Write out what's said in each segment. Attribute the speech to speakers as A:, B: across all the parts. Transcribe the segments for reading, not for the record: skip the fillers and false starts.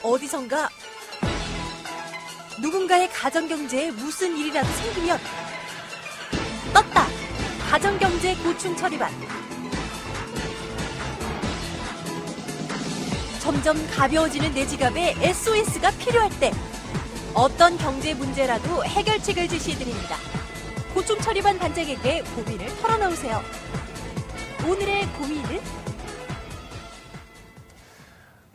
A: 어디선가 누군가의 가정경제에 무슨 일이라도 생기면 떴다. 가정경제 고충 처리반. 점점 가벼워지는 내 지갑에 SOS가 필요할 때 어떤 경제 문제라도 해결책을 제시해드립니다. 고충 처리반 반장에게 고민을 털어놓으세요. 오늘의 고민은?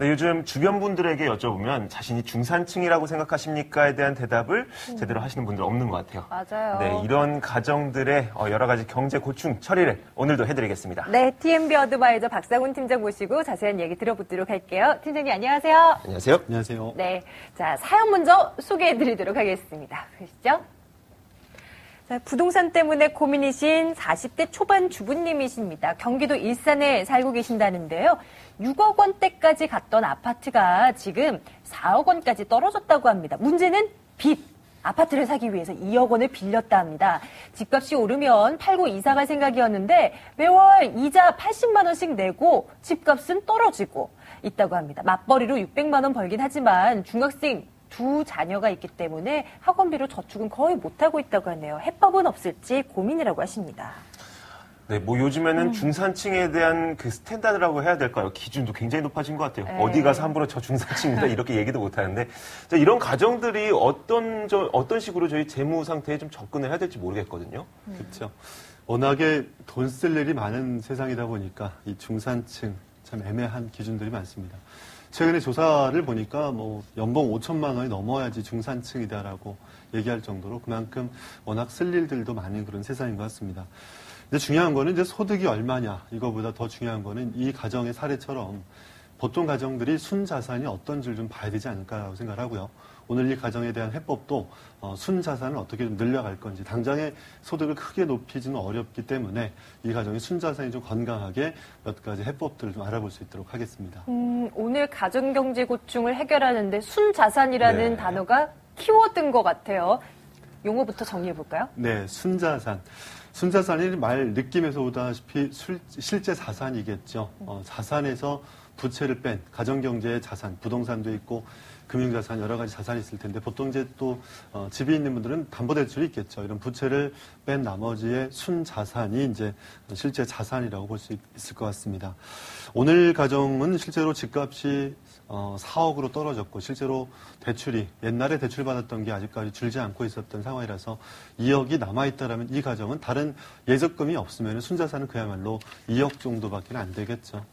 B: 네, 요즘 주변 분들에게 여쭤보면 자신이 중산층이라고 생각하십니까에 대한 대답을 제대로 하시는 분들 없는 것 같아요.
C: 맞아요.
B: 네, 이런 가정들의 여러 가지 경제 고충 처리를 오늘도 해드리겠습니다.
C: 네, TMB 어드바이저 박상훈 팀장 모시고 자세한 얘기 들어보도록 할게요. 팀장님 안녕하세요.
B: 안녕하세요.
D: 안녕하세요.
C: 네, 자 사연 먼저 소개해드리도록 하겠습니다. 보시죠. 자, 부동산 때문에 고민이신 40대 초반 주부님이십니다. 경기도 일산에 살고 계신다는데요. 6억 원대까지 갔던 아파트가 지금 4억 원까지 떨어졌다고 합니다. 문제는 빚. 아파트를 사기 위해서 2억 원을 빌렸다 합니다. 집값이 오르면 팔고 이사갈 생각이었는데 매월 이자 80만 원씩 내고 집값은 떨어지고 있다고 합니다. 맞벌이로 600만 원 벌긴 하지만 중학생 두 자녀가 있기 때문에 학원비로 저축은 거의 못하고 있다고 하네요. 해법은 없을지 고민이라고 하십니다.
B: 네, 뭐 요즘에는 중산층에 대한 그 스탠다드라고 해야 될까요? 기준도 굉장히 높아진 것 같아요.
C: 에이.
B: 어디 가서 함부로 저 중산층이다 이렇게 얘기도 못 하는데 자, 이런 가정들이 어떤 식으로 저희 재무 상태에 좀 접근을 해야 될지 모르겠거든요.
D: 그렇죠. 워낙에 돈 쓸 일이 많은 세상이다 보니까 이 중산층 참 애매한 기준들이 많습니다. 최근에 조사를 보니까 뭐 연봉 5천만 원이 넘어야지 중산층이다라고 얘기할 정도로 그만큼 워낙 쓸 일들도 많은 그런 세상인 것 같습니다. 근데 중요한 거는 이제 소득이 얼마냐 이거보다 더 중요한 거는 이 가정의 사례처럼 보통 가정들이 순자산이 어떤지를 좀 봐야 되지 않을까라고 생각을 하고요. 오늘 이 가정에 대한 해법도 순자산을 어떻게 좀 늘려갈 건지 당장의 소득을 크게 높이지는 어렵기 때문에 이 가정의 순자산이 좀 건강하게 몇 가지 해법들을 좀 알아볼 수 있도록 하겠습니다.
C: 오늘 가정경제 고충을 해결하는데 순자산이라는
D: 네.
C: 단어가 키워드인 것 같아요. 용어부터 정리해볼까요?
D: 네, 순자산. 순자산이 말 느낌에서 오다시피 실제 자산이겠죠. 자산에서 부채를 뺀 가정경제의 자산, 부동산도 있고 금융자산 여러 가지 자산이 있을 텐데 보통 이제 또 집이 있는 분들은 담보대출이 있겠죠. 이런 부채를 뺀 나머지의 순자산이 이제 실제 자산이라고 볼 수 있을 것 같습니다. 오늘 가정은 실제로 집값이 4억으로 떨어졌고 실제로 대출이 옛날에 대출 받았던 게 아직까지 줄지 않고 있었던 상황이라서 2억이 남아있다라면 이 가정은 다른 예적금이 없으면 순자산은 그야말로 2억 정도밖에 안 되겠죠.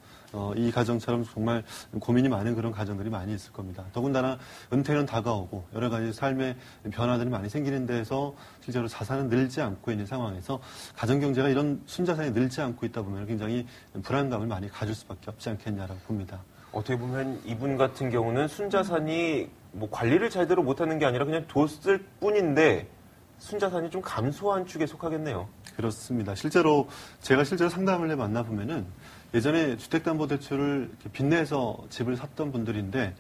D: 이 가정처럼 정말 고민이 많은 그런 가정들이 많이 있을 겁니다. 더군다나 은퇴는 다가오고 여러 가지 삶의 변화들이 많이 생기는 데에서 실제로 자산은 늘지 않고 있는 상황에서 가정경제가 이런 순자산이 늘지 않고 있다 보면 굉장히 불안감을 많이 가질 수밖에 없지 않겠냐라고 봅니다.
B: 어떻게 보면 이분 같은 경우는 순자산이 뭐 관리를 제대로 못하는 게 아니라 그냥 뒀을 뿐인데 순자산이 좀 감소한 축에 속하겠네요.
D: 그렇습니다. 제가 실제로 상담을 해 만나보면은 예전에 주택담보대출을 빚내서 집을 샀던 분들인데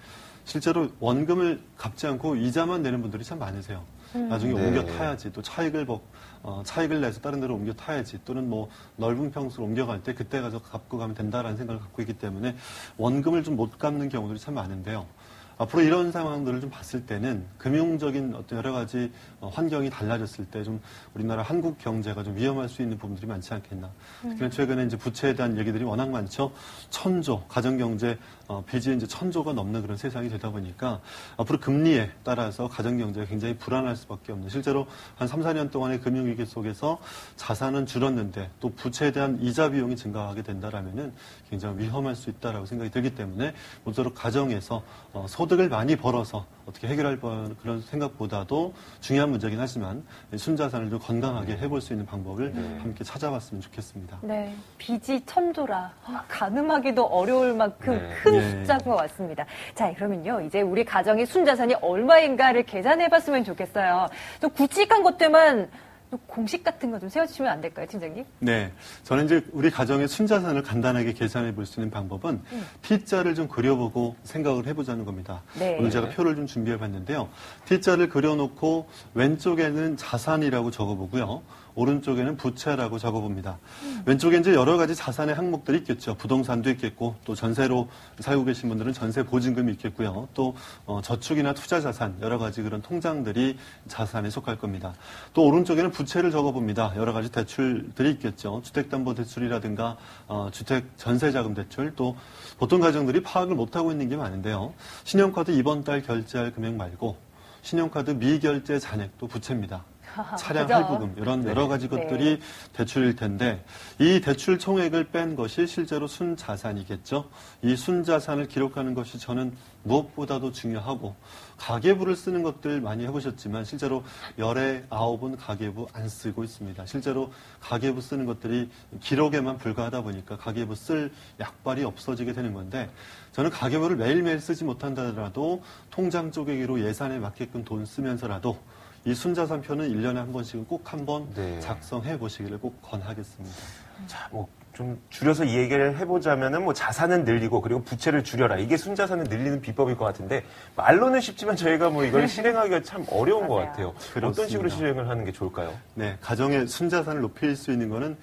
D: 실제로 원금을 갚지 않고 이자만 내는 분들이 참 많으세요. 나중에
B: 네.
D: 옮겨 타야지 또 차익을 내서 다른 데로 옮겨 타야지 또는 뭐 넓은 평수로 옮겨갈 때 그때 가서 갚고 가면 된다라는 생각을 갖고 있기 때문에 원금을 좀 못 갚는 경우들이 참 많은데요. 앞으로 이런 상황들을 좀 봤을 때는 금융적인 어떤 여러 가지 환경이 달라졌을 때 좀 우리나라 한국 경제가 좀 위험할 수 있는 부분들이 많지 않겠나. 특히나 최근에 이제 부채에 대한 얘기들이 워낙 많죠. 가정경제 빚이 이제 1,000조가 넘는 그런 세상이 되다 보니까 앞으로 금리에 따라서 가정경제가 굉장히 불안할 수밖에 없는. 실제로 한 3, 4년 동안의 금융위기 속에서 자산은 줄었는데 또 부채에 대한 이자 비용이 증가하게 된다라면은 굉장히 위험할 수 있다라고 생각이 들기 때문에 모쪼록 가정에서 소득을 많이 벌어서 어떻게 해결할 그런 생각보다도 중요한 문제긴 하지만 순자산을 좀 건강하게 해볼 수 있는 방법을 함께 찾아봤으면 좋겠습니다.
C: 네, 빚이 1,000조라 가늠하기도 어려울 만큼 큰 숫자인 것 같습니다. 자, 그러면요 이제 우리 가정의 순자산이 얼마인가를 계산해봤으면 좋겠어요. 좀 굵직한 것들만 공식 같은 거 좀 세워주시면 안 될까요, 팀장님?
D: 네. 저는 이제 우리 가정의 순자산을 간단하게 계산해 볼 수 있는 방법은 T자를 좀 그려보고 생각을 해보자는 겁니다.
C: 네.
D: 오늘 제가 표를 좀 준비해 봤는데요. T자를 그려놓고 왼쪽에는 자산이라고 적어보고요. 오른쪽에는 부채라고 적어봅니다. 왼쪽에 이제 여러 가지 자산의 항목들이 있겠죠. 부동산도 있겠고, 또 전세로 살고 계신 분들은 전세 보증금이 있겠고요. 또 저축이나 투자 자산, 여러 가지 그런 통장들이 자산에 속할 겁니다. 또 오른쪽에는 부채를 적어봅니다. 여러 가지 대출들이 있겠죠. 주택담보대출이라든가 주택 전세자금 대출, 또 보통 가정들이 파악을 못하고 있는 게 많은데요. 신용카드 이번 달 결제할 금액 말고 신용카드 미결제 잔액도 부채입니다. 차량
C: 그죠?
D: 할부금 이런 여러 가지 것들이 대출일 텐데 이 대출 총액을 뺀 것이 실제로 순자산이겠죠. 이 순자산을 기록하는 것이 저는 무엇보다도 중요하고 가계부를 쓰는 것들 많이 해보셨지만 실제로 열에 9은 가계부 안 쓰고 있습니다. 실제로 가계부 쓰는 것들이 기록에만 불과하다 보니까 가계부 쓸 약발이 없어지게 되는 건데 저는 가계부를 매일매일 쓰지 못한다더라도 통장 쪼개기로 예산에 맞게끔 돈 쓰면서라도 이 순자산표는 1년에 한 번씩은 꼭 한번 작성해 보시기를 꼭 권하겠습니다.
B: 자, 좀 줄여서 이 얘기를 해보자면은 자산은 늘리고 그리고 부채를 줄여라. 이게 순자산을 늘리는 비법일 것 같은데 말로는 쉽지만 저희가 이걸 실행하기가 참 어려운 것 같아요.
D: 그렇습니다.
B: 어떤 식으로 실행을 하는 게 좋을까요?
D: 네, 가정의 순자산을 높일 수 있는 거는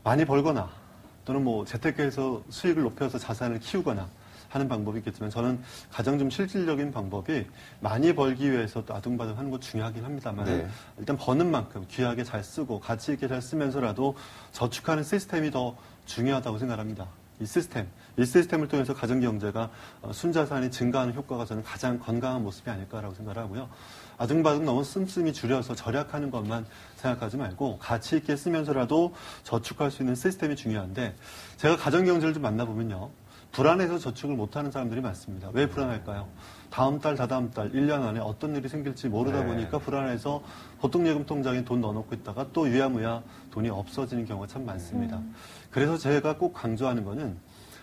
D: 많이 벌거나 또는 재테크에서 수익을 높여서 자산을 키우거나 하는 방법이 있겠지만 저는 가장 좀 실질적인 방법이 많이 벌기 위해서 또 아둥바둥 하는 거 중요하긴 합니다만 일단 버는 만큼 귀하게 잘 쓰고 가치 있게 잘 쓰면서라도 저축하는 시스템이 더 중요하다고 생각합니다. 이 시스템을 통해서 가정경제가 순자산이 증가하는 효과가 저는 가장 건강한 모습이 아닐까라고 생각을 하고요. 아둥바둥 너무 씀씀이 줄여서 절약하는 것만 생각하지 말고 가치 있게 쓰면서라도 저축할 수 있는 시스템이 중요한데 제가 가정경제를 좀 만나보면요. 불안해서 저축을 못하는 사람들이 많습니다. 왜 불안할까요? 다음 달, 다다음 달, 1년 안에 어떤 일이 생길지 모르다 보니까 불안해서 보통예금 통장에 돈 넣어놓고 있다가 또 유야무야 돈이 없어지는 경우가 참 많습니다. 그래서 제가 꼭 강조하는 거는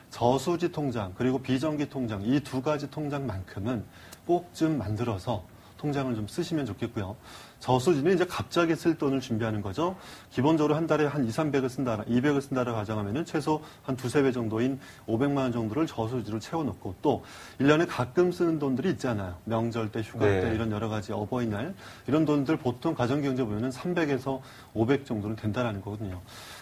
D: 저수지 통장 그리고 비정기 통장 이 두 가지 통장만큼은 꼭 좀 만들어서 통장을 좀 쓰시면 좋겠고요. 저수지는 이제 갑자기 쓸 돈을 준비하는 거죠. 기본적으로 한 달에 한 2, 300을 쓴다, 200을 쓴다라고 가정하면은 최소 한 두세 배 정도인 500만 원 정도를 저수지로 채워놓고 또 1년에 가끔 쓰는 돈들이 있잖아요. 명절 때, 휴가 때 이런 여러 가지 어버이날 이런 돈들 보통 가정경제 보면은 300에서 500 정도는 된다라는 거거든요.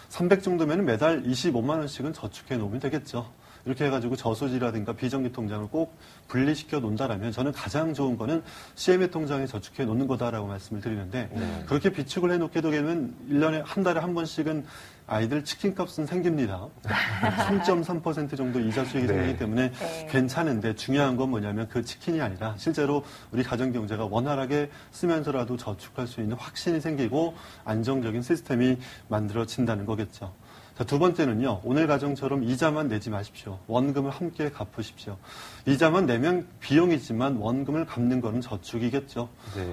D: 300 정도면 매달 25만 원씩은 저축해 놓으면 되겠죠. 이렇게 해가지고 저수지라든가 비정기 통장을 꼭 분리시켜 놓는다라면 저는 가장 좋은 거는 CMA 통장에 저축해 놓는 거다라고 말씀을 드리는데 그렇게 비축을 해놓게 되면 1년에 한 달에 한 번씩은 아이들 치킨값은 생깁니다. 3.3% 정도 이자 수익이 생기기 때문에 괜찮은데 중요한 건 뭐냐면 그 치킨이 아니라 실제로 우리 가정경제가 원활하게 쓰면서라도 저축할 수 있는 확신이 생기고 안정적인 시스템이 만들어진다는 거겠죠. 자, 두 번째는요. 오늘 가정처럼 이자만 내지 마십시오. 원금을 함께 갚으십시오. 이자만 내면 비용이지만 원금을 갚는 거는 저축이겠죠.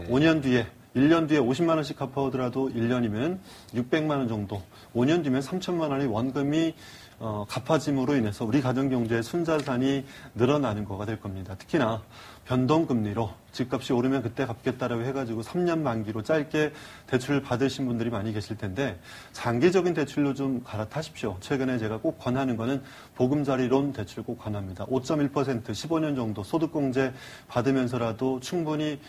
D: 5년 뒤에 1년 뒤에 50만 원씩 갚아오더라도 1년이면 600만 원 정도, 5년 뒤면 3천만 원의 원금이 갚아짐으로 인해서 우리 가정경제의 순자산이 늘어나는 거가 될 겁니다. 특히나 변동금리로 집값이 오르면 그때 갚겠다라고 해가지고 3년 만기로 짧게 대출을 받으신 분들이 많이 계실 텐데 장기적인 대출로 좀 갈아타십시오. 최근에 제가 꼭 권하는 거는 보금자리론 대출 꼭 권합니다. 5.1% 15년 정도 소득공제 받으면서라도 충분히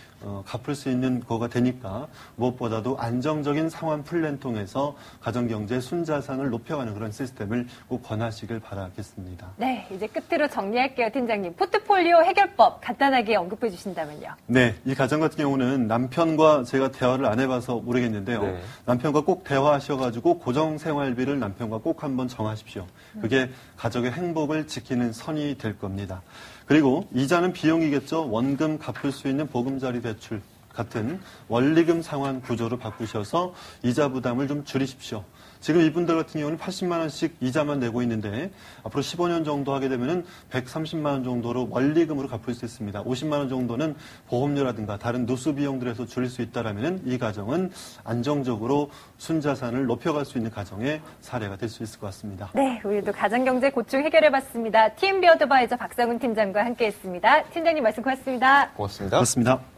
D: 갚을 수 있는 거가 되니까 무엇보다도 안정적인 상환 플랜 통해서 가정경제 순자산을 높여가는 그런 시스템을 꼭 권하시길 바라겠습니다.
C: 네, 이제 끝으로 정리할게요, 팀장님. 포트폴리오 해결법 간단하게 언급해 주신다면요.
D: 네, 이 가정 같은 경우는 남편과 제가 대화를 안 해봐서 모르겠는데요. 남편과 꼭 대화하셔가지고 고정생활비를 남편과 꼭 한번 정하십시오. 그게 가족의 행복을 지키는 선이 될 겁니다. 그리고 이자는 비용이겠죠. 원금 갚을 수 있는 보금자리 대출 같은 원리금 상환 구조로 바꾸셔서 이자 부담을 좀 줄이십시오. 지금 이분들 같은 경우는 80만 원씩 이자만 내고 있는데 앞으로 15년 정도 하게 되면은 130만 원 정도로 원리금으로 갚을 수 있습니다. 50만 원 정도는 보험료라든가 다른 누수 비용들에서 줄일 수 있다라면은 이 가정은 안정적으로 순자산을 높여갈 수 있는 가정의 사례가 될 수 있을 것 같습니다.
C: 네, 오늘도 가정경제 고충 해결해봤습니다. TMB 어드바이저 박상훈 팀장과 함께했습니다. 팀장님 말씀 고맙습니다.
B: 고맙습니다.
D: 고맙습니다.